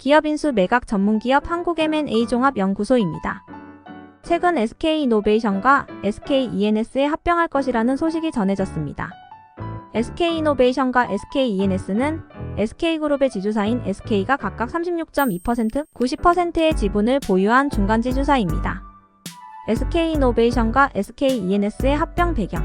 기업 인수 매각 전문기업 한국M&A 종합연구소입니다. 최근 SK이노베이션과 SKENS에 합병할 것이라는 소식이 전해졌습니다. SK이노베이션과 SKENS는 SK그룹의 지주사인 SK가 각각 36.2%, 90%의 지분을 보유한 중간지주사입니다. SK이노베이션과 SKENS의 합병 배경.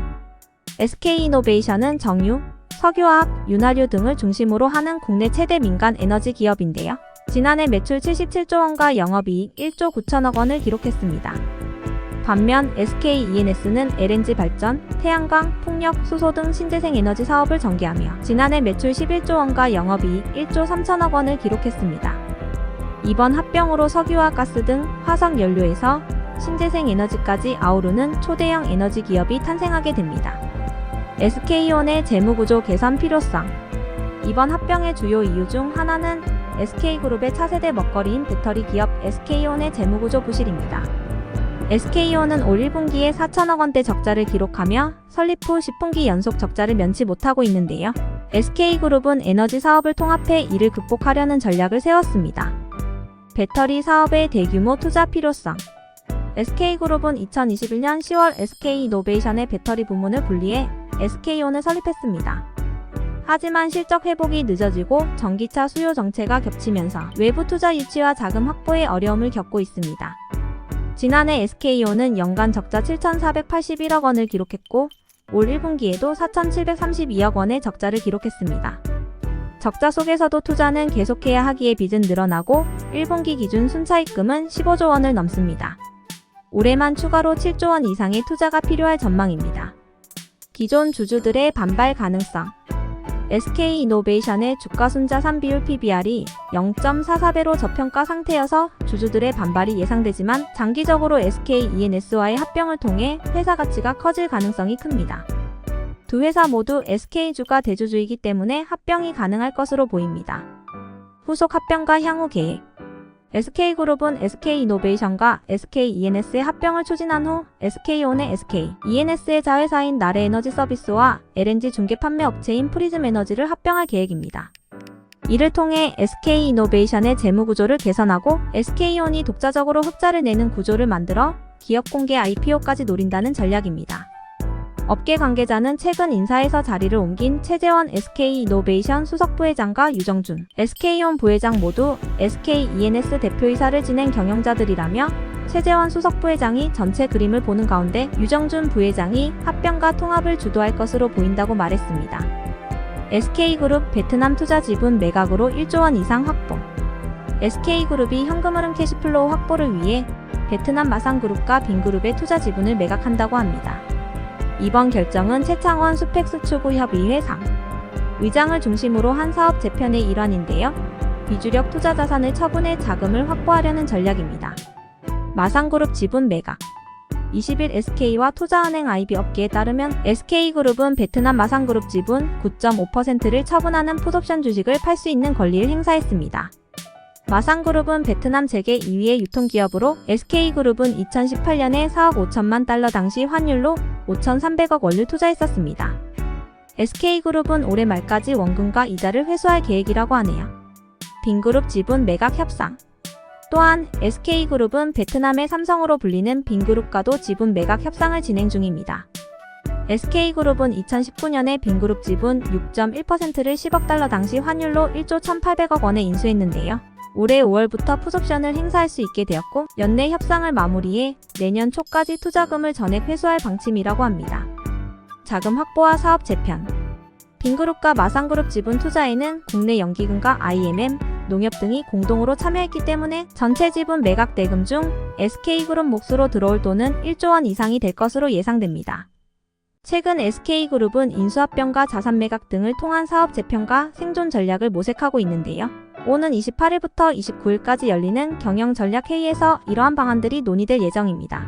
SK이노베이션은 정유, 석유화학, 윤활유 등을 중심으로 하는 국내 최대 민간 에너지 기업인데요. 지난해 매출 77조 원과 영업이익 1조 9천억 원을 기록했습니다. 반면 SKENS는 LNG 발전, 태양광, 풍력, 수소 등 신재생 에너지 사업을 전개하며 지난해 매출 11조 원과 영업이익 1조 3천억 원을 기록했습니다. 이번 합병으로 석유와 가스 등 화석 연료에서 신재생 에너지까지 아우르는 초대형 에너지 기업이 탄생하게 됩니다. SK온의 재무구조 개선 필요성. 이번 합병의 주요 이유 중 하나는 SK그룹의 차세대 먹거리인 배터리 기업 SK온의 재무구조 부실입니다. SK온은 올 1분기에 4천억 원대 적자를 기록하며 설립 후 10분기 연속 적자를 면치 못하고 있는데요. SK그룹은 에너지 사업을 통합해 이를 극복하려는 전략을 세웠습니다. 배터리 사업의 대규모 투자 필요성. SK그룹은 2021년 10월 SK이노베이션의 배터리 부문을 분리해 SK온을 설립했습니다. 하지만 실적 회복이 늦어지고 전기차 수요 정체가 겹치면서 외부 투자 유치와 자금 확보에 어려움을 겪고 있습니다. 지난해 SK온은 연간 적자 7,481억 원을 기록했고 올 1분기에도 4,732억 원의 적자를 기록했습니다. 적자 속에서도 투자는 계속해야 하기에 빚은 늘어나고 1분기 기준 순차입금은 15조 원을 넘습니다. 올해만 추가로 7조 원 이상의 투자가 필요할 전망입니다. 기존 주주들의 반발 가능성. SK이노베이션의 주가순자산 비율 PBR이 0.44배로 저평가 상태여서 주주들의 반발이 예상되지만 장기적으로 SKENS와의 합병을 통해 회사 가치가 커질 가능성이 큽니다. 두 회사 모두 SK주가 대주주이기 때문에 합병이 가능할 것으로 보입니다. 후속 합병과 향후 계획. SK그룹은 SK이노베이션과 SKENS의 합병을 추진한 후 SK온의 SKENS의 자회사인 나래에너지서비스와 LNG 중개 판매 업체인 프리즘에너지를 합병할 계획입니다. 이를 통해 SK이노베이션의 재무구조를 개선하고 SK온이 독자적으로 흑자를 내는 구조를 만들어 기업 공개 IPO까지 노린다는 전략입니다. 업계 관계자는 최근 인사에서 자리를 옮긴 최재원 SK이노베이션 수석부회장과 유정준 SK온 부회장 모두 SKENS 대표이사를 지낸 경영자들이라며 최재원 수석부회장이 전체 그림을 보는 가운데 유정준 부회장이 합병과 통합을 주도할 것으로 보인다고 말했습니다. SK그룹 베트남 투자 지분 매각으로 1조 원 이상 확보. SK그룹이 현금 흐름 캐시플로우 확보를 위해 베트남 마상그룹과 빈그룹의 투자 지분을 매각한다고 합니다. 이번 결정은 최창원 스펙스추구 협의회 상 의장을 중심으로 한 사업 재편의 일환인데요. 비주력 투자 자산을 처분해 자금을 확보하려는 전략입니다. 마상그룹 지분 매각. 20일 SK와 투자은행 IB 업계에 따르면 SK그룹은 베트남 마상그룹 지분 9.5%를 처분하는 풋옵션 주식을 팔 수 있는 권리를 행사했습니다. 마상그룹은 베트남 재계 2위의 유통기업으로 SK그룹은 2018년에 4억 5천만 달러 당시 환율로 5,300억 원을 투자했었습니다. SK그룹은 올해 말까지 원금과 이자를 회수할 계획이라고 하네요. 빈그룹 지분 매각 협상. 또한 SK그룹은 베트남의 삼성으로 불리는 빈그룹과도 지분 매각 협상을 진행 중입니다. SK그룹은 2019년에 빈그룹 지분 6.1%를 10억 달러 당시 환율로 1조 1,800억 원에 인수했는데요. 올해 5월부터 풋옵션을 행사할 수 있게 되었고 연내 협상을 마무리해 내년 초까지 투자금을 전액 회수할 방침이라고 합니다. 자금 확보와 사업 재편. 빈그룹과 마상그룹 지분 투자에는 국내 연기금과 IMM, 농협 등이 공동으로 참여했기 때문에 전체 지분 매각 대금 중 SK그룹 몫으로 들어올 돈은 1조 원 이상이 될 것으로 예상됩니다. 최근 SK그룹은 인수합병과 자산 매각 등을 통한 사업 재편과 생존 전략을 모색하고 있는데요. 오는 28일부터 29일까지 열리는 경영전략회의에서 이러한 방안들이 논의될 예정입니다.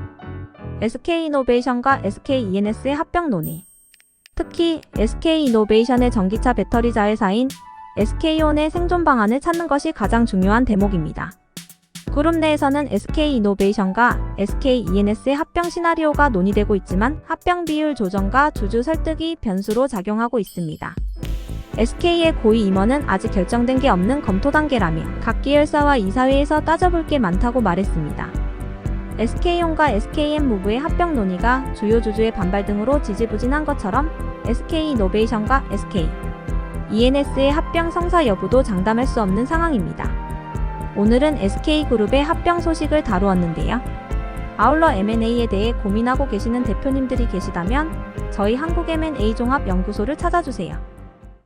SK이노베이션과 SKENS의 합병 논의. 특히 SK이노베이션의 전기차 배터리 자회사인 SK온의 생존 방안을 찾는 것이 가장 중요한 대목입니다. 그룹 내에서는 SK이노베이션과 SKENS의 합병 시나리오가 논의되고 있지만 합병 비율 조정과 주주 설득이 변수로 작용하고 있습니다. SK의 고위 임원은 아직 결정된 게 없는 검토 단계라며 각 계열사와 이사회에서 따져볼 게 많다고 말했습니다. SK온과 SK엔무브의 합병 논의가 주요 주주의 반발 등으로 지지부진한 것처럼 SK이노베이션과 SKENS의 합병 성사 여부도 장담할 수 없는 상황입니다. 오늘은 SK그룹의 합병 소식을 다루었는데요. 아울러 M&A에 대해 고민하고 계시는 대표님들이 계시다면 저희 한국 M&A 종합연구소를 찾아주세요.